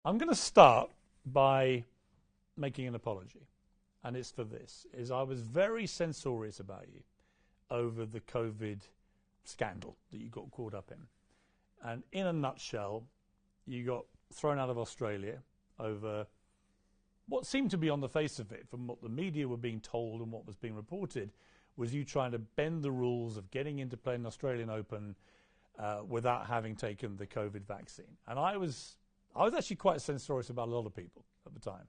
I'm going to start by making an apology, and it's for this, is I was very censorious about you over the COVID scandal that you got caught up in. And in a nutshell, you got thrown out of Australia over what seemed to be, on the face of it, from what the media were being told and what was being reported, was you trying to bend the rules of getting into playing the Australian Open without having taken the COVID vaccine. And I was actually quite censorious about a lot of people at the time.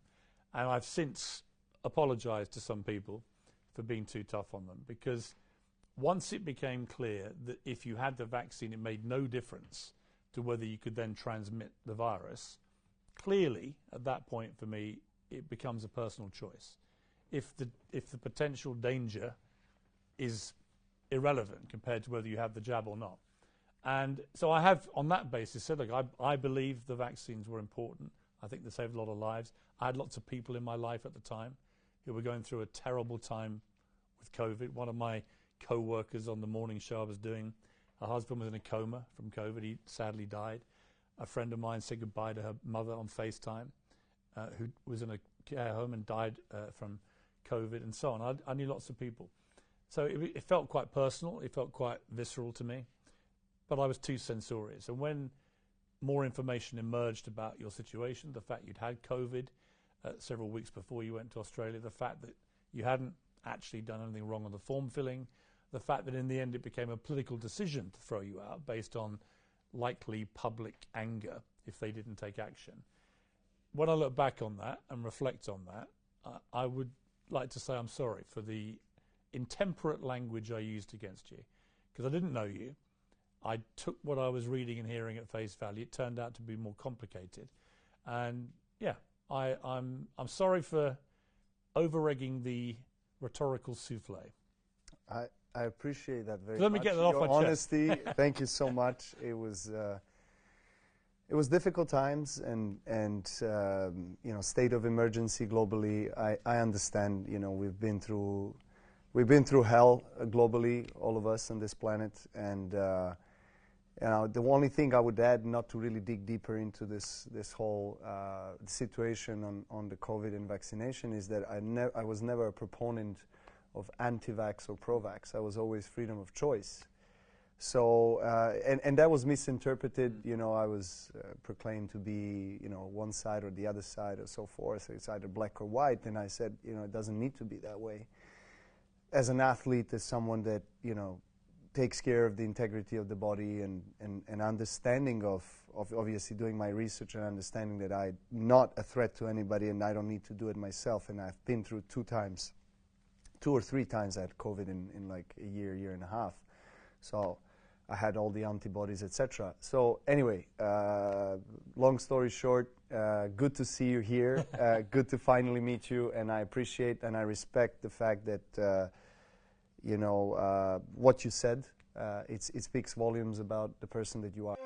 And I've since apologized to some people for being too tough on them, because once it became clear that if you had the vaccine, it made no difference to whether you could then transmit the virus, clearly, at that point for me, it becomes a personal choice. If the potential danger is irrelevant compared to whether you have the jab or not. And so I have, on that basis, said, look, I believe the vaccines were important. I think they saved a lot of lives. I had lots of people in my life at the time who were going through a terrible time with COVID. One of my co-workers on the morning show I was doing, her husband was in a coma from COVID. He sadly died. A friend of mine said goodbye to her mother on FaceTime, who was in a care home and died from COVID, and so on. I knew lots of people. So it felt quite personal. It felt quite visceral to me. But I was too censorious. And when more information emerged about your situation, the fact you'd had COVID several weeks before you went to Australia, the fact that you hadn't actually done anything wrong on the form filling, the fact that in the end it became a political decision to throw you out based on likely public anger if they didn't take action. When I look back on that and reflect on that, I would like to say I'm sorry for the intemperate language I used against you, because I didn't know you. I took what I was reading and hearing at face value. It turned out to be more complicated. And yeah, I'm sorry for over-egging the rhetorical souffle. I appreciate that very Let much. me get that off my chest. Honesty, thank you so much. It was difficult times, and you know, state of emergency globally. I understand. You know, we've been through hell globally, all of us on this planet, and you know, the only thing I would add, not to really dig deeper into this whole situation on the COVID and vaccination, is that I was never a proponent of anti-vax or pro-vax. I was always freedom of choice. So and that was misinterpreted. You know, I was proclaimed to be, you know, one side or the other side or so forth. So it's either black or white. And I said, you know, it doesn't need to be that way. As an athlete, as someone that, you know, takes care of the integrity of the body and understanding of obviously doing my research and understanding that I'm not a threat to anybody and I don't need to do it myself. And I've been through 2 or 3 times I had COVID in like a year and a half. So I had all the antibodies, etc. So anyway, long story short, good to see you here. Good to finally meet you, and I appreciate and I respect the fact that you know what you said. It speaks volumes about the person that you are.